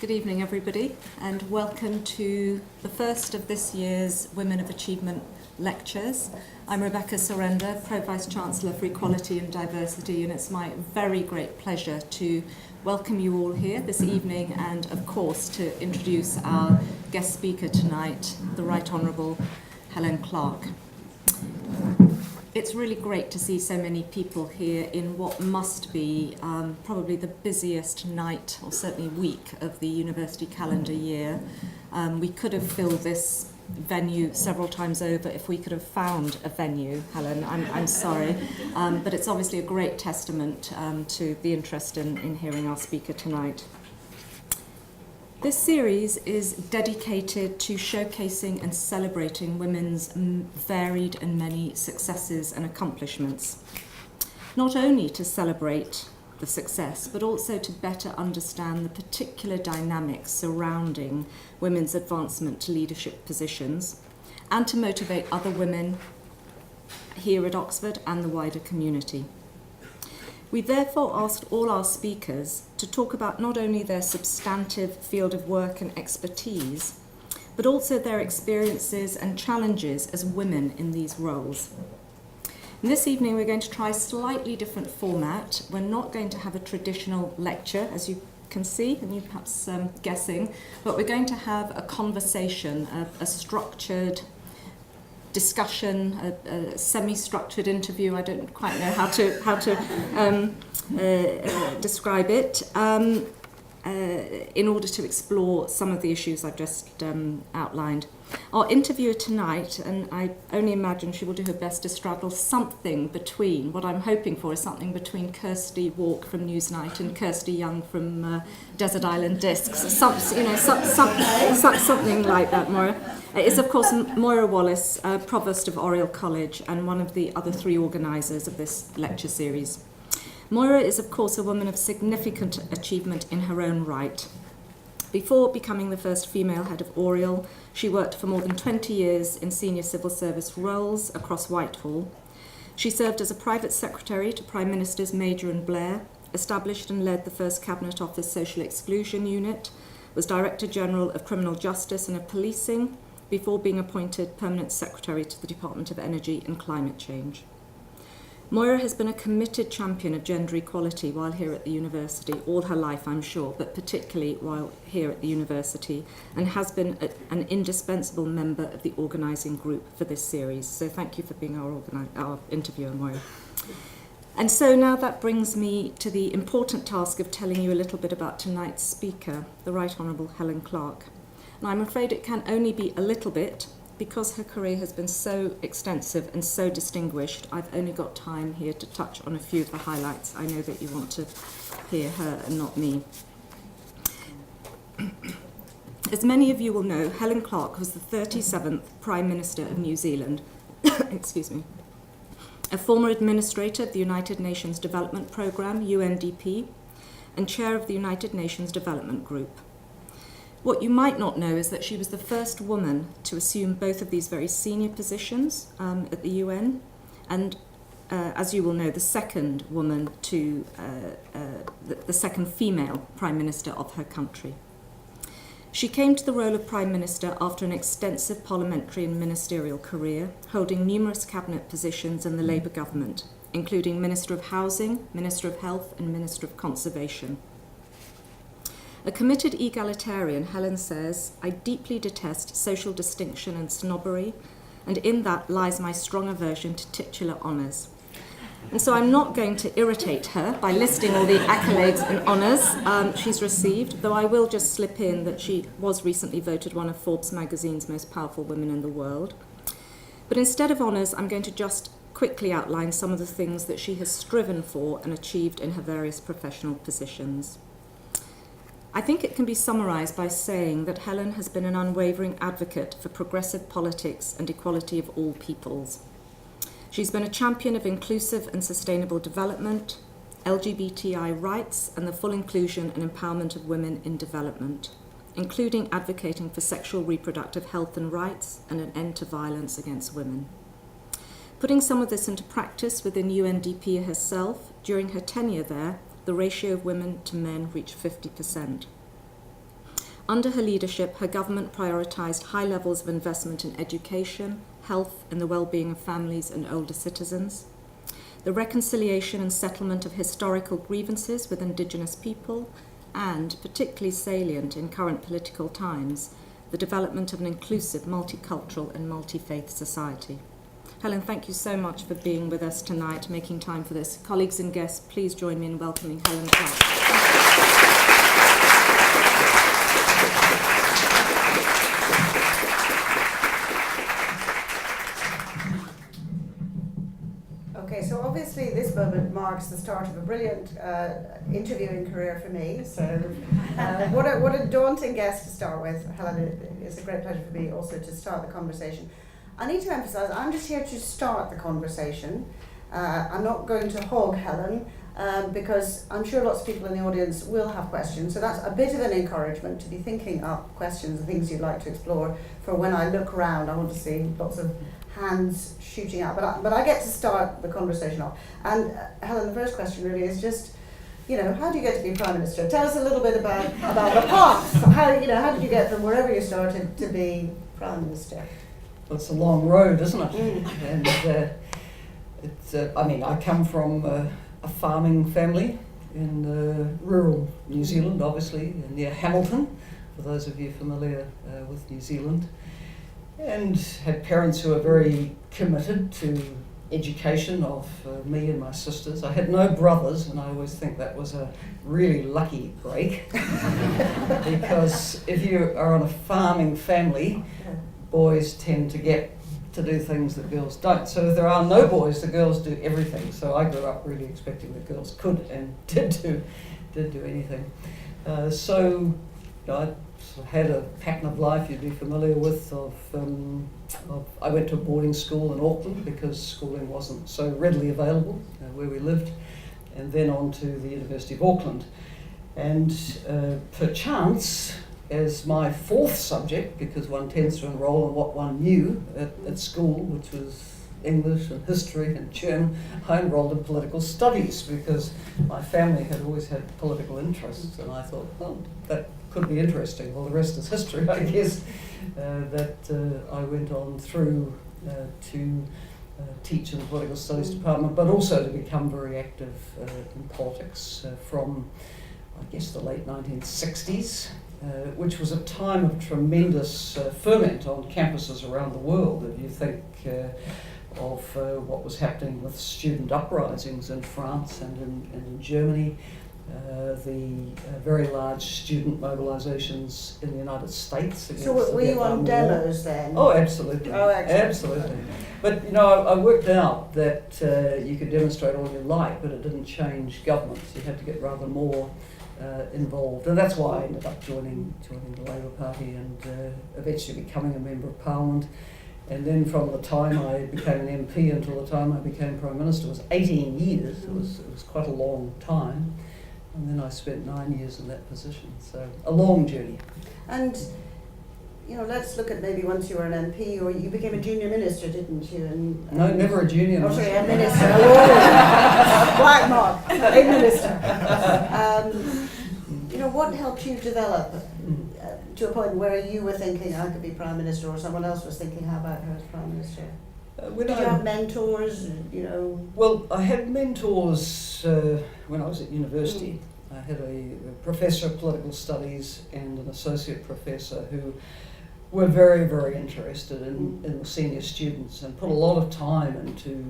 Good evening, everybody, and welcome to the first of this year's Women of Achievement lectures. I'm Rebecca Sorrender, Pro Vice-Chancellor for Equality and Diversity, and it's my very great pleasure to welcome you all here this evening and, of course, to introduce our guest speaker tonight, the Right Honourable Helen Clark. It's really great to see so many people here in what must be probably the busiest night, or certainly week, of the university calendar year. We could have filled this venue several times over if we could have found a venue, Helen. I'm sorry. But it's obviously a great testament to the interest in hearing our speaker tonight. This series is dedicated to showcasing and celebrating women's varied and many successes and accomplishments. Not only to celebrate the success, but also to better understand the particular dynamics surrounding women's advancement to leadership positions, and to motivate other women here at Oxford and the wider community. We therefore asked all our speakers to talk about not only their substantive field of work and expertise, but also their experiences and challenges as women in these roles. And this evening we're going to try a slightly different format. We're not going to have a traditional lecture, as you can see, and you're perhaps guessing, but we're going to have a conversation, a structured discussion, a semi-structured interview. I don't quite know how to describe it, in order to explore some of the issues I've just outlined. Our interviewer tonight, and I only imagine she will do her best to straddle something between, what I'm hoping for is something between Kirsty Walk from Newsnight and Kirsty Young from Desert Island Discs, something like that, Moira. Is, of course, Moira Wallace, Provost of Oriel College and one of the other three organisers of this lecture series. Moira is, of course, a woman of significant achievement in her own right. Before becoming the first female head of Oriel, she worked for more than 20 years in senior civil service roles across Whitehall. She served as a private secretary to Prime Ministers Major and Blair, established and led the first Cabinet Office Social Exclusion Unit, was Director General of Criminal Justice and of Policing, before being appointed Permanent Secretary to the Department of Energy and Climate Change. Moira has been a committed champion of gender equality while here at the university, all her life I'm sure, but particularly while here at the university, and has been an indispensable member of the organising group for this series. So thank you for being our interviewer, Moira. And so now that brings me to the important task of telling you a little bit about tonight's speaker, the Right Honourable Helen Clark. And I'm afraid it can only be a little bit, because her career has been so extensive and so distinguished. I've only got time here to touch on a few of the highlights. I know that you want to hear her and not me. As many of you will know, Helen Clark was the 37th Prime Minister of New Zealand, excuse me, a former administrator of the United Nations Development Programme, UNDP, and chair of the United Nations Development Group. What you might not know is that she was the first woman to assume both of these very senior positions at the UN, and as you will know, the second woman to, the second female Prime Minister of her country. She came to the role of Prime Minister after an extensive parliamentary and ministerial career, holding numerous cabinet positions in the Labour government, including Minister of Housing, Minister of Health and Minister of Conservation. A committed egalitarian, Helen says, "I deeply detest social distinction and snobbery, and in that lies my strong aversion to titular honours." And so I'm not going to irritate her by listing all the accolades and honours she's received, though I will just slip in that she was recently voted one of Forbes magazine's most powerful women in the world. But instead of honours, I'm going to just quickly outline some of the things that she has striven for and achieved in her various professional positions. I think it can be summarised by saying that Helen has been an unwavering advocate for progressive politics and equality of all peoples. She's been a champion of inclusive and sustainable development, LGBTI rights, and the full inclusion and empowerment of women in development, including advocating for sexual reproductive health and rights and an end to violence against women. Putting some of this into practice within UNDP herself, during her tenure there, the ratio of women to men reached 50%. Under her leadership, her government prioritised high levels of investment in education, health, and the well-being of families and older citizens, the reconciliation and settlement of historical grievances with Indigenous people, and, particularly salient in current political times, the development of an inclusive, multicultural and multi-faith society. Helen, thank you so much for being with us tonight, making time for this. Colleagues and guests, please join me in welcoming Helen Clark. Okay, so obviously this moment marks the start of a brilliant interviewing career for me. So what a daunting guest to start with, Helen. It's a great pleasure for me also to start the conversation. I need to emphasise, I'm just here to start the conversation. I'm not going to hog Helen because I'm sure lots of people in the audience will have questions. So that's a bit of an encouragement to be thinking up questions and things you'd like to explore for when I look around. I want to see lots of hands shooting out, but I get to start the conversation off. And Helen, the first question really is just, how do you get to be Prime Minister? Tell us a little bit about the path. How did you get from wherever you started to be Prime Minister? Well, it's a long road, isn't it? And I come from a farming family in rural New Zealand, obviously, near Hamilton, for those of you familiar with New Zealand. And had parents who were very committed to education of me and my sisters. I had no brothers, and I always think that was a really lucky break because if you are in a farming family, boys tend to get to do things that girls don't. So if there are no boys, the girls do everything. So I grew up really expecting that girls could and did do anything. I had a pattern of life you'd be familiar with I went to a boarding school in Auckland because schooling wasn't so readily available where we lived, and then on to the University of Auckland. And perchance, as my fourth subject, because one tends to enrol in what one knew at school, which was English and history and German, I enrolled in political studies because my family had always had political interests, and I thought, well, that could be interesting. Well, the rest is history, I guess. I went on through to teach in the political studies department, but also to become very active in politics from, I guess, the late 1960s, which was a time of tremendous ferment on campuses around the world. If you think of what was happening with student uprisings in France and in Germany, the very large student mobilizations in the United States. So were you on demos then? Oh, absolutely. Oh, excellent. Absolutely. But I worked out that you could demonstrate all you like, but it didn't change governments. You had to get rather more involved, and that's why I ended up joining the Labour Party and eventually becoming a member of Parliament. And then from the time I became an MP until the time I became Prime Minister was 18 years. It was quite a long time. And then I spent 9 years in that position, so a long journey. And, let's look at maybe once you were an MP, or you became a junior minister, didn't you? No, never a junior minister. Sorry, a minister. Black mark, a minister. What helped you develop to a point where you were thinking, I could be Prime Minister, or someone else was thinking, how about her as Prime Minister? Did you have mentors, Well, I had mentors when I was at university. I had a professor of political studies and an associate professor who were very, very interested in the senior students and put a lot of time into,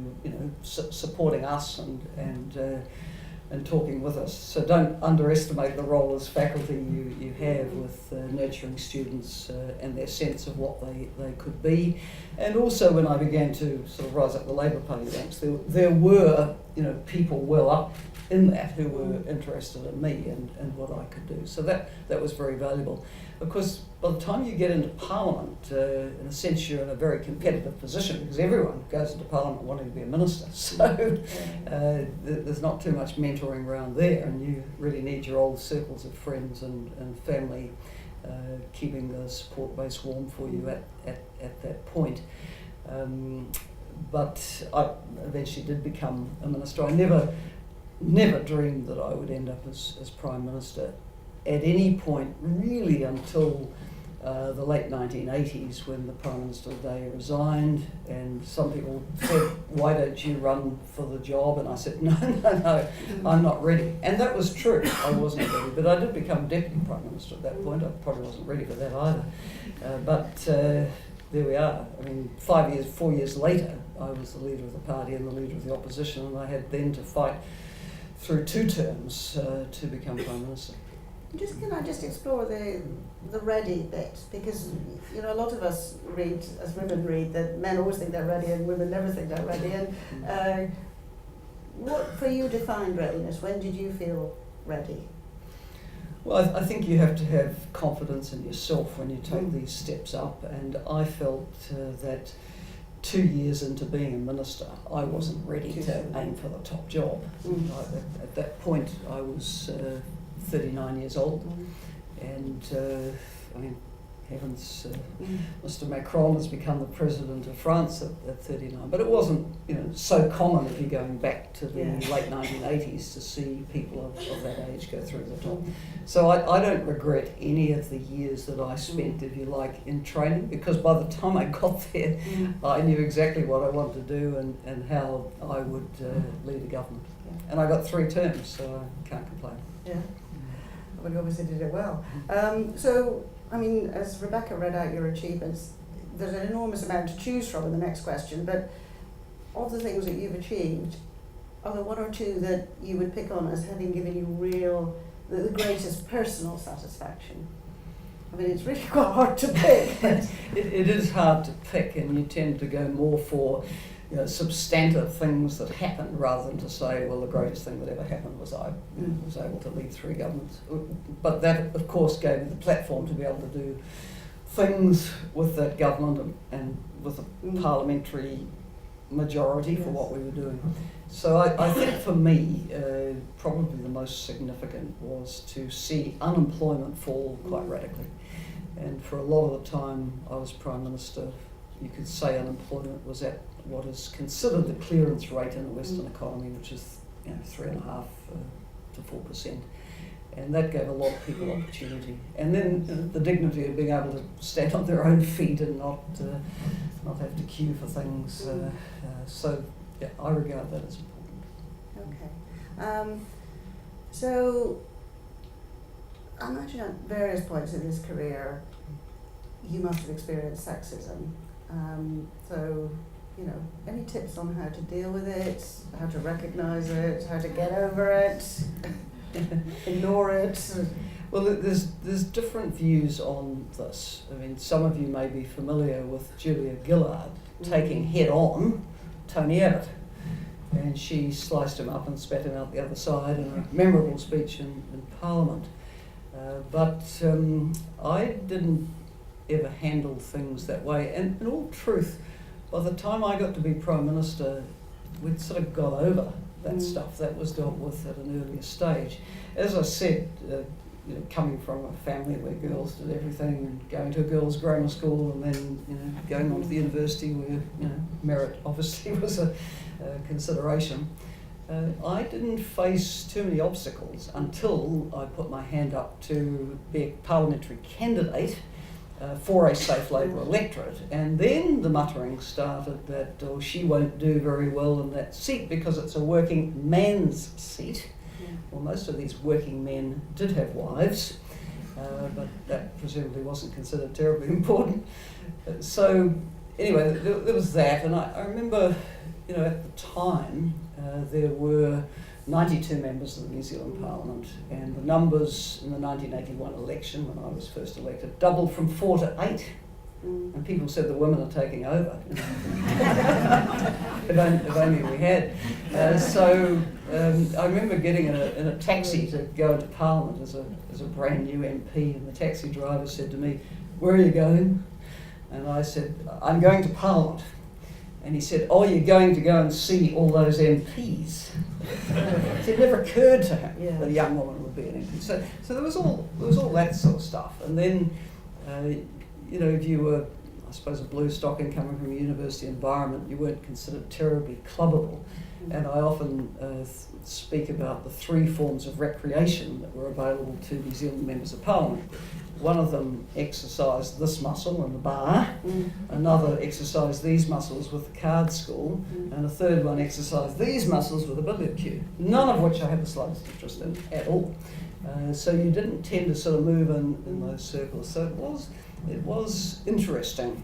supporting us and talking with us. So don't underestimate the role as faculty you have with nurturing students and their sense of what they could be. And also when I began to sort of rise up the Labour Party ranks, there were people well up in that who were interested in me and what I could do. So that was very valuable. Of course, by the time you get into Parliament, in a sense you're in a very competitive position because everyone goes into Parliament wanting to be a minister. So there's not too much mentoring around there, and you really need your old circles of friends and family keeping the support base warm for you at that point. But I eventually did become a minister. I never dreamed that I would end up as Prime Minister. at any point really until the late 1980s, when the Prime Minister Day resigned, and some people said, "Why don't you run for the job?" And I said, no, I'm not ready. And that was true, I wasn't ready. But I did become Deputy Prime Minister at that point. I probably wasn't ready for that either. But there we are. I mean, 4 years later, I was the leader of the party and the leader of the opposition, and I had then to fight through 2 terms to become Prime Minister. Can I just explore the ready bit, because you know a lot of us read, as women read, that men always think they're ready and women never think they're ready. And what for you defined readiness? When did you feel ready? Well, I think you have to have confidence in yourself when you take these steps up, and I felt that 2 years into being a minister, I wasn't ready to aim for the top job. At that point, I was 39 years old, and I mean, heavens, Mr. Macron has become the president of France at 39, but it wasn't, you know, so common if you're going back to the late 1980s to see people of that age go through the top. So I don't regret any of the years that I spent, if you like, in training, because by the time I got there, I knew exactly what I wanted to do and how I would lead a government. And I got 3 terms, so I can't complain. Yeah. Well, you obviously did it well. So, I mean, as Rebecca read out your achievements, there's an enormous amount to choose from in the next question, but of the things that you've achieved, are there 1 or 2 that you would pick on as having given you the greatest personal satisfaction? I mean, it's really quite hard to pick. But it is hard to pick, and you tend to go more for, you know, substantive things that happened rather than to say, well, the greatest thing that ever happened was I was able to lead 3 governments. But that, of course, gave me the platform to be able to do things with that government and with a parliamentary majority for what we were doing. So I think for me, probably the most significant was to see unemployment fall quite radically. And for a lot of the time I was Prime Minister, you could say unemployment was at what is considered the clearance rate in a Western economy, which is 3.5% to 4%, and that gave a lot of people opportunity. And then the dignity of being able to stand on their own feet and not have to queue for things. So yeah, I regard that as important. okay. So I imagine at various points in this career, you must have experienced sexism. So, you know, any tips on how to deal with it, how to recognise it, how to get over it, ignore it? Well, there's different views on this. I mean, some of you may be familiar with Julia Gillard taking head on Tony Abbott, and she sliced him up and spat him out the other side in a memorable speech in Parliament. But I didn't ever handle things that way, and in all truth, by the time I got to be Prime Minister, we'd sort of got over that stuff. That was dealt with at an earlier stage. As I said, you know, coming from a family where girls did everything, and going to a girls' grammar school, and then, you know, going on to the university where, you know, merit obviously was a consideration. I didn't face too many obstacles until I put my hand up to be a parliamentary candidate for a safe Labour electorate, and then the muttering started that she won't do very well in that seat because it's a working man's seat. Well, most of these working men did have wives, but that presumably wasn't considered terribly important. So anyway, there was that, and I remember, you know, at the time there were 92 members of the New Zealand Parliament, and the numbers in the 1981 election, when I was first elected, doubled from 4 to 8. And people said the women are taking over. if only we had. So I remember getting in a taxi to go into Parliament as a brand new MP, and the taxi driver said to me, "Where are you going?" And I said, "I'm going to Parliament." And he said, "Oh, you're going to go and see all those MPs." It never occurred to him that a young woman would be an MP. So there was all that sort of stuff. And then, you know, if you were, I suppose, a blue stocking coming from a university environment, you weren't considered terribly clubbable. And I often speak about the 3 forms of recreation that were available to New Zealand members of Parliament. One of them exercised this muscle in the bar, another exercised these muscles with the card school, and a third one exercised these muscles with a billiard cue, none of which I had the slightest interest in at all. So you didn't tend to sort of move in those circles. So it was interesting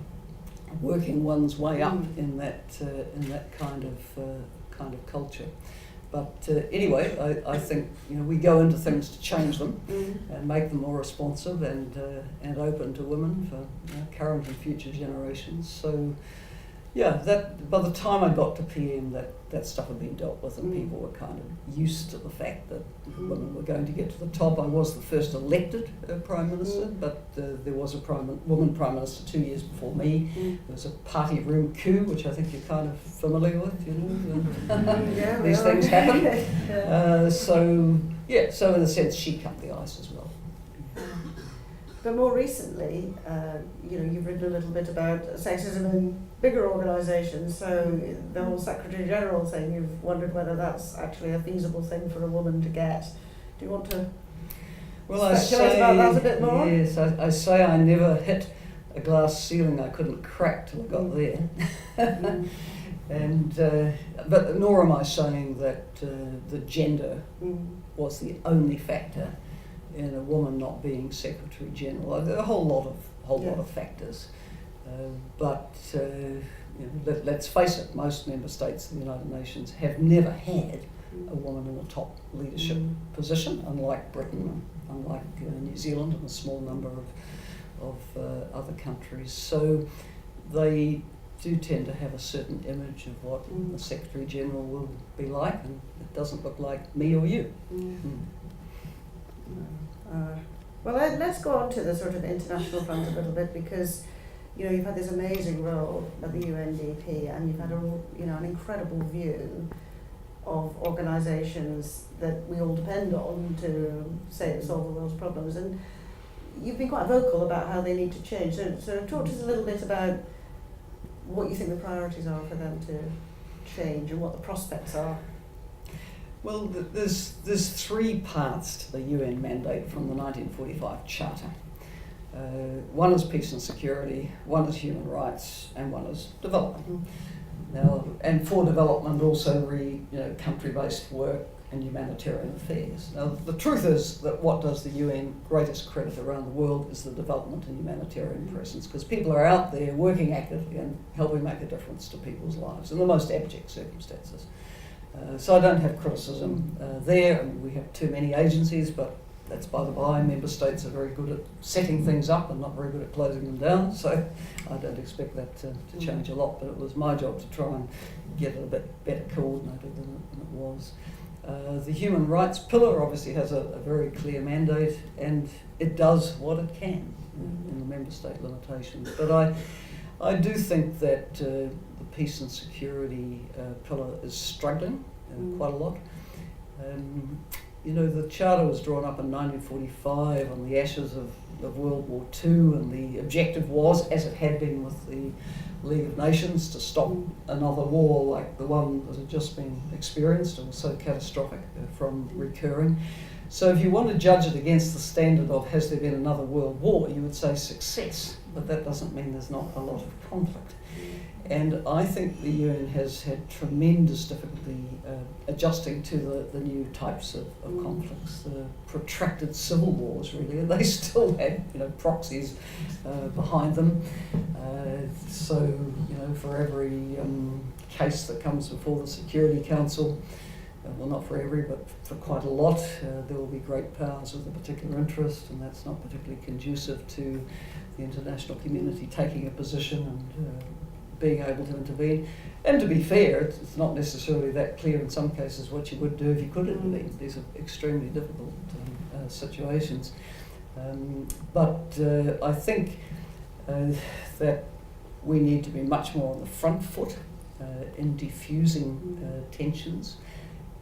working one's way up in that kind of culture. But anyway, I think we go into things to change them and make them more responsive and open to women for current and future generations. So yeah, that by the time I got to PM, that stuff had been dealt with, and people were kind of used to the fact that women were going to get to the top. I was the first elected Prime Minister, but there was a woman Prime Minister 2 years before me. There was a party room coup, which I think you're kind of familiar with, Yeah, these things happen. So in a sense, she cut the ice as well. But more recently, you've written a little bit about sexism in bigger organisations, so the whole Secretary General thing, you've wondered whether that's actually a feasible thing for a woman to get. Do you want to speculate about that a bit more? Yes, I say I never hit a glass ceiling I couldn't crack till I got there. But nor am I saying that the gender was the only factor in a woman not being Secretary General. There are a whole lot of factors. Let's face it, most member states of the United Nations have never had a woman in a top leadership position, unlike Britain, unlike New Zealand and a small number of other countries. So they do tend to have a certain image of what the Secretary General will be like, and it doesn't look like me or you. Well, let's go on to the sort of international front a little bit, because you've had this amazing role at the UNDP, and you've had an incredible view of organisations that we all depend on to solve the world's problems, and you've been quite vocal about how they need to change. So talk to us a little bit about what you think the priorities are for them to change and what the prospects are. Well, there's 3 parts to the UN mandate from the 1945 Charter. One is peace and security, one is human rights, and one is development. Now, and for development also country-based work and humanitarian affairs. Now, the truth is that what does the UN greatest credit around the world is the development and humanitarian presence, because people are out there working actively and helping make a difference to people's lives in the most abject circumstances. So I don't have criticism there. I mean, we have too many agencies, but that's by the by. Member states are very good at setting things up and not very good at closing them down, so I don't expect that to change a lot, but it was my job to try and get it a bit better coordinated than it was. The human rights pillar obviously has a very clear mandate, and it does what it can in the member state limitations. But I do think that the peace and security pillar is struggling quite a lot. The Charter was drawn up in 1945 on the ashes of World War II, and the objective was, as it had been with the League of Nations, to stop another war like the one that had just been experienced and was so catastrophic from recurring. So if you want to judge it against the standard of has there been another world war, you would say success, but that doesn't mean there's not a lot of conflict. And I think the UN has had tremendous difficulty adjusting to the new types of conflicts, the protracted civil wars really, and they still had proxies behind them. So for every case that comes before the Security Council, well, not for every, but for quite a lot, there will be great powers with a particular interest, and that's not particularly conducive to the international community taking a position and being able to intervene. And to be fair, it's not necessarily that clear in some cases what you would do if you could intervene. These are extremely difficult situations. But I think that we need to be much more on the front foot in diffusing tensions.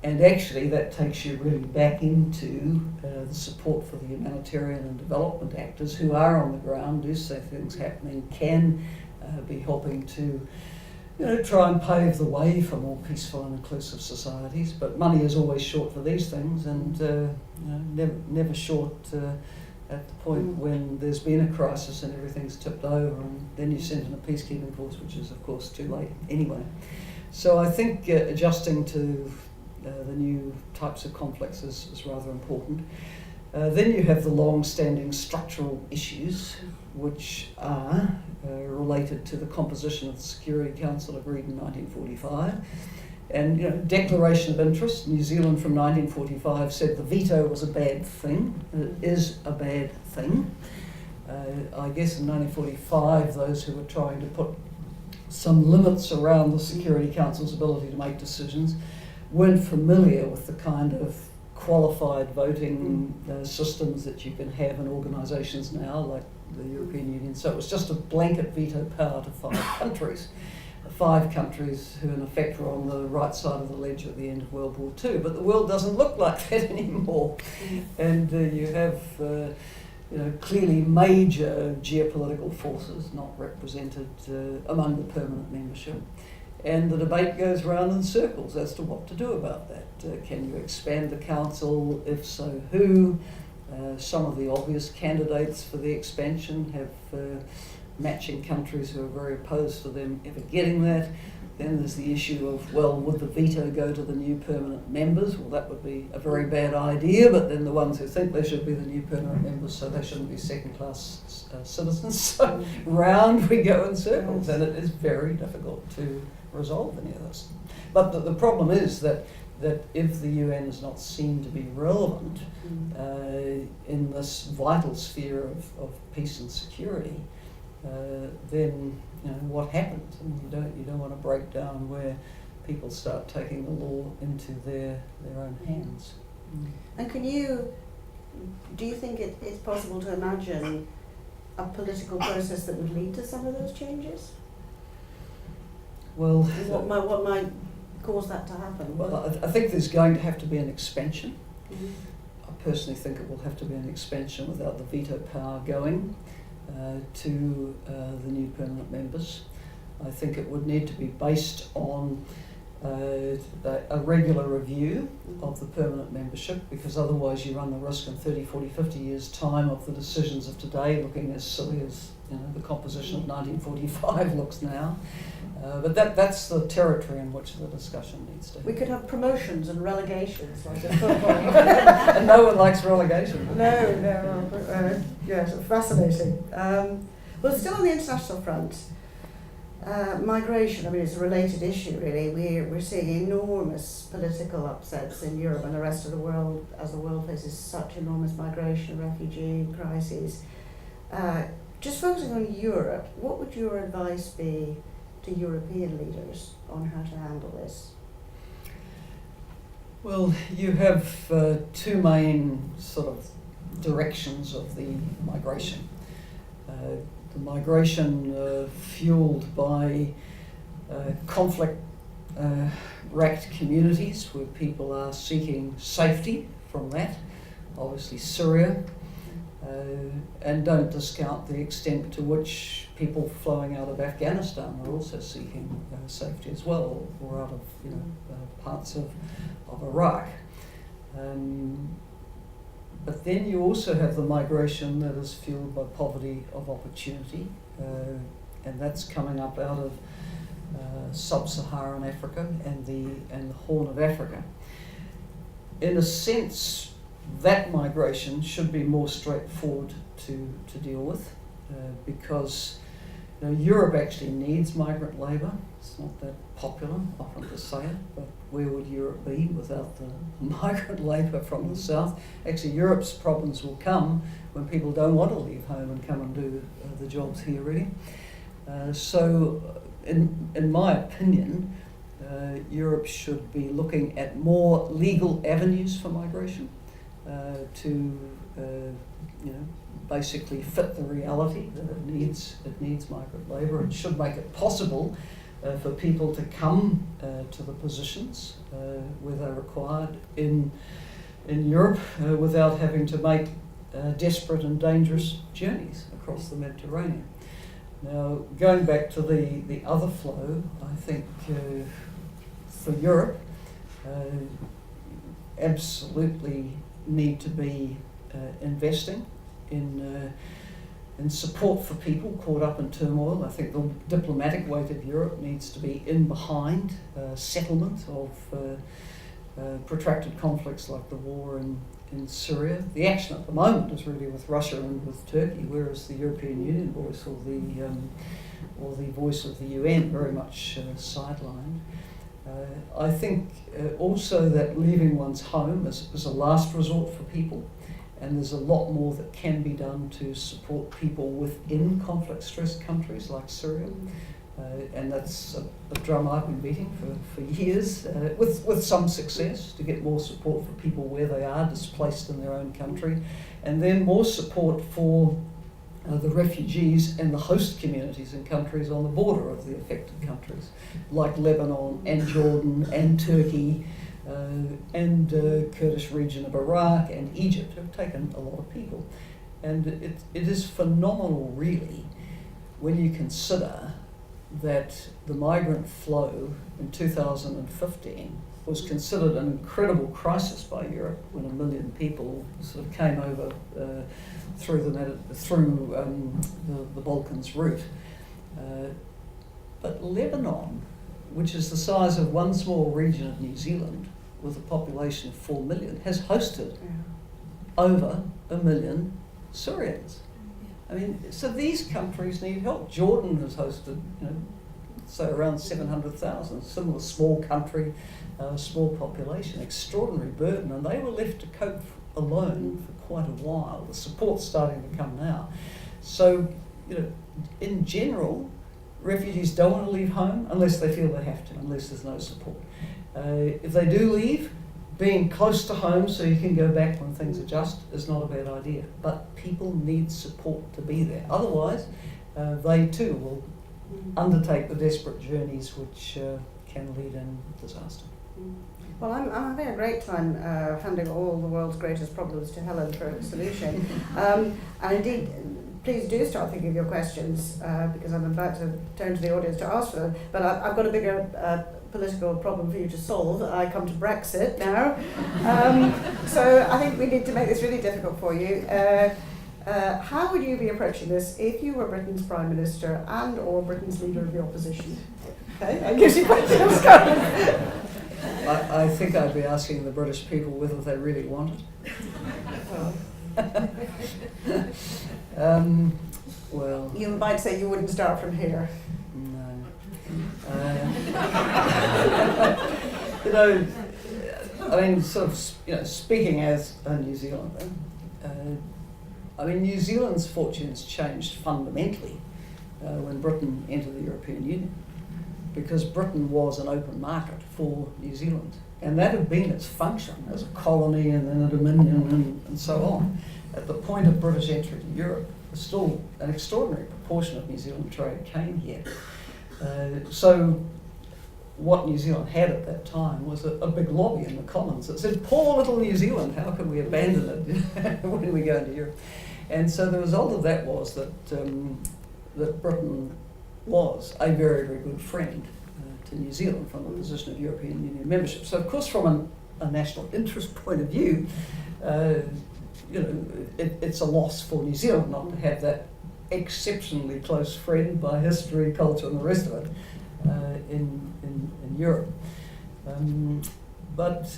And actually that takes you really back into the support for the humanitarian and development actors who are on the ground, do see things happening, can be helping to try and pave the way for more peaceful and inclusive societies. But money is always short for these things, and never short at the point when there's been a crisis and everything's tipped over, and then you send in a peacekeeping force, which is of course too late anyway. So I think adjusting to the new types of conflicts is rather important. Then you have the long-standing structural issues, which are related to the composition of the Security Council agreed in 1945. And Declaration of Interest, New Zealand from 1945 said the veto was a bad thing, and it is a bad thing. I guess in 1945 those who were trying to put some limits around the Security Council's ability to make decisions weren't familiar with the kind of qualified voting systems that you can have in organisations now, like the European Union. So it was just a blanket veto power to 5 countries. 5 countries who in effect were on the right side of the ledger at the end of World War II. But the world doesn't look like that anymore. And you have clearly major geopolitical forces not represented among the permanent membership. And the debate goes round in circles as to what to do about that. Can you expand the council? If so, who? Some of the obvious candidates for the expansion have matching countries who are very opposed to them ever getting that. Then there's the issue of, well, would the veto go to the new permanent members? Well, that would be a very bad idea, but then the ones who think they should be the new permanent members, so they shouldn't be second-class citizens. So round we go in circles, and it is very difficult to resolve any of this. But the problem is that if the UN is not seen to be relevant in this vital sphere of peace and security, then what happens? And you don't want to break down where people start taking the law into their own hands. And do you think it's possible to imagine a political process that would lead to some of those changes? Well, what might cause that to happen? Well, I think there's going to have to be an expansion. I personally think it will have to be an expansion without the veto power going to the new permanent members. I think it would need to be based on a regular review of the permanent membership, because otherwise you run the risk in 30, 40, 50 years' time of the decisions of today looking as silly as the composition of 1945 looks now. But that's the territory in which the discussion needs to happen. We could have promotions and relegations like in football. And no one likes relegation. No, yes, fascinating. Well, still on the international front, migration, it's a related issue really. We're seeing enormous political upsets in Europe and the rest of the world as the world faces such enormous migration, refugee crises. Just focusing on Europe, what would your advice be to European leaders on how to handle this? Well, you have 2 main sort of directions of the migration. The migration fueled by conflict-racked communities where people are seeking safety from that, obviously Syria, and don't discount the extent to which people flowing out of Afghanistan are also seeking safety as well, or out of parts of Iraq. But then you also have the migration that is fueled by poverty of opportunity, and that's coming up out of sub-Saharan Africa and the Horn of Africa. In a sense, that migration should be more straightforward to deal with, because Europe actually needs migrant labour. It's not that popular often to say it, but where would Europe be without the migrant labour from the south? Actually, Europe's problems will come when people don't want to leave home and come and do the jobs here, really. So, in my opinion, Europe should be looking at more legal avenues for migration to basically fit the reality that it needs migrant labour. It should make it possible for people to come to the positions where they're required in Europe without having to make desperate and dangerous journeys across the Mediterranean. Now, going back to the other flow, I think for Europe, absolutely need to be investing in support for people caught up in turmoil. I think the diplomatic weight of Europe needs to be in behind settlement of protracted conflicts like the war in Syria. The action at the moment is really with Russia and with Turkey, whereas the European Union voice or the voice of the UN very much sidelined. I think also that leaving one's home is a last resort for people, and there's a lot more that can be done to support people within conflict-stressed countries like Syria. And that's a drum I've been beating for years, with some success, to get more support for people where they are displaced in their own country, and then more support for the refugees and the host communities in countries on the border of the affected countries, like Lebanon and Jordan and Turkey and Kurdish region of Iraq and Egypt have taken a lot of people. And it is phenomenal, really, when you consider that the migrant flow in 2015 was considered an incredible crisis by Europe when 1 million people sort of came over through the Balkans route. But Lebanon, which is the size of one small region of New Zealand with a population of 4 million, has hosted over 1 million Syrians. I mean, so these countries need help. Jordan has hosted, say around 700,000, similar small country, small population, extraordinary burden, and they were left to cope alone for quite a while. The support's starting to come now. So, in general, refugees don't want to leave home unless they feel they have to, unless there's no support. If they do leave, being close to home so you can go back when things adjust is not a bad idea. But people need support to be there. Otherwise, they too will undertake the desperate journeys which can lead in disaster. Well, I'm having a great time handing all the world's greatest problems to Helen for a solution. And indeed, please do start thinking of your questions because I'm about to turn to the audience to ask for them. But I've got a bigger political problem for you to solve. I come to Brexit now. So I think we need to make this really difficult for you. How would you be approaching this if you were Britain's Prime Minister and or Britain's Leader of the Opposition? Okay, that gives you plenty of scope. I think I'd be asking the British people whether they really want it. Well, you might say you wouldn't start from here. No. Speaking as a New Zealander, New Zealand's fortunes changed fundamentally when Britain entered the European Union, because Britain was an open market for New Zealand, and that had been its function as a colony and then a dominion and so on. At the point of British entry to Europe, still an extraordinary proportion of New Zealand trade came here. So what New Zealand had at that time was a big lobby in the Commons that said, poor little New Zealand, how can we abandon it when we go into Europe? And so the result of that was that Britain was a very, very good friend to New Zealand from the position of European Union membership. So of course from a national interest point of view, it's a loss for New Zealand not to have that exceptionally close friend by history, culture and the rest of it in Europe. But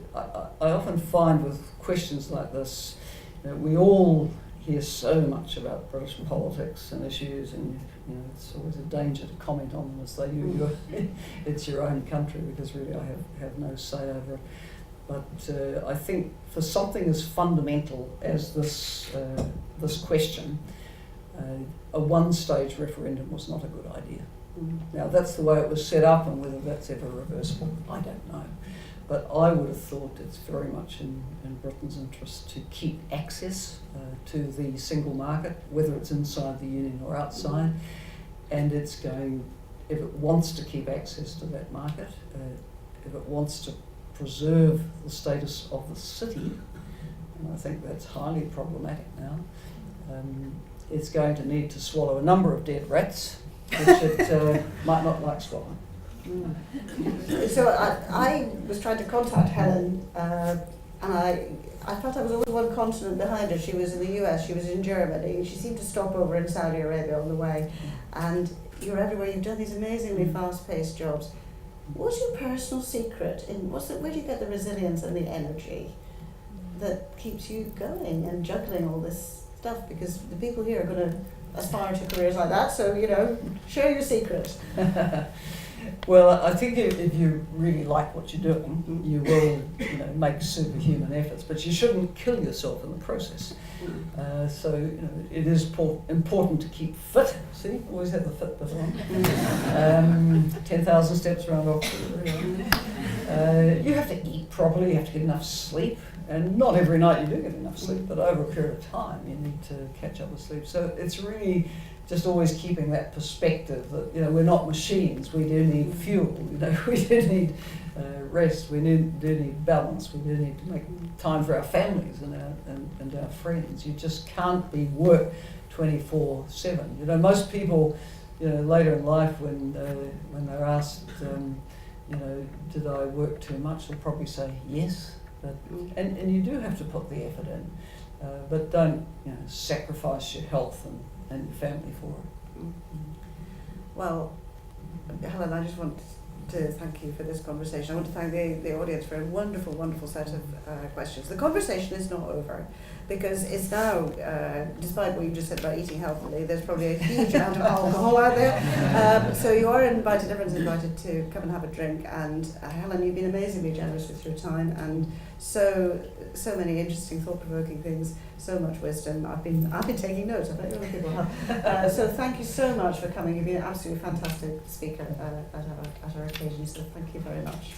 I often find with questions like this, we all hear so much about British politics and issues, and it's always a danger to comment on them as though it's your own country, because really I have no say over it. But I think for something as fundamental as this question, a one-stage referendum was not a good idea. Now that's the way it was set up, and whether that's ever reversible, I don't know. But I would have thought it's very much in Britain's interest to keep access to the single market, whether it's inside the union or outside. And it's going, if it wants to keep access to that market, if it wants to preserve the status of the city, and I think that's highly problematic now, it's going to need to swallow a number of dead rats, which it might not like swallowing. So I was trying to contact Helen, and I felt I was always one continent behind her. She was in the US, she was in Germany, she seemed to stop over in Saudi Arabia on the way. And you're everywhere, you've done these amazingly fast-paced jobs. What's your personal secret? Where do you get the resilience and the energy that keeps you going and juggling all this stuff? Because the people here are going to aspire to careers like that, so, share your secret. Well, I think if you really like what you're doing, you will, make superhuman efforts, but you shouldn't kill yourself in the process. So, it is important to keep fit. See, always have the fit bit on. 10,000 steps around Oxford. You have to eat properly, you have to get enough sleep, and not every night you do get enough sleep, but over a period of time you need to catch up with sleep. So it's really just always keeping that perspective that we're not machines. We do need fuel. We do need rest. We do need balance. We do need to make time for our families and our friends. You just can't be work 24/7. Most people, later in life when they're asked, did I work too much? They'll probably say yes. But and you do have to put the effort in, but don't sacrifice your health and your family for it. Well, Helen, I just want to thank you for this conversation. I want to thank the audience for a wonderful, wonderful set of questions. The conversation is not over, because it's now, despite what you just said about eating healthily, there's probably a huge amount of alcohol out there. So you are invited, everyone's invited to come and have a drink. And Helen, you've been amazingly generous with your time, and so many interesting, thought-provoking things, so much wisdom. I've been taking notes. I bet other people have. So thank you so much for coming. You've been an absolutely fantastic speaker at our occasion. So thank you very much.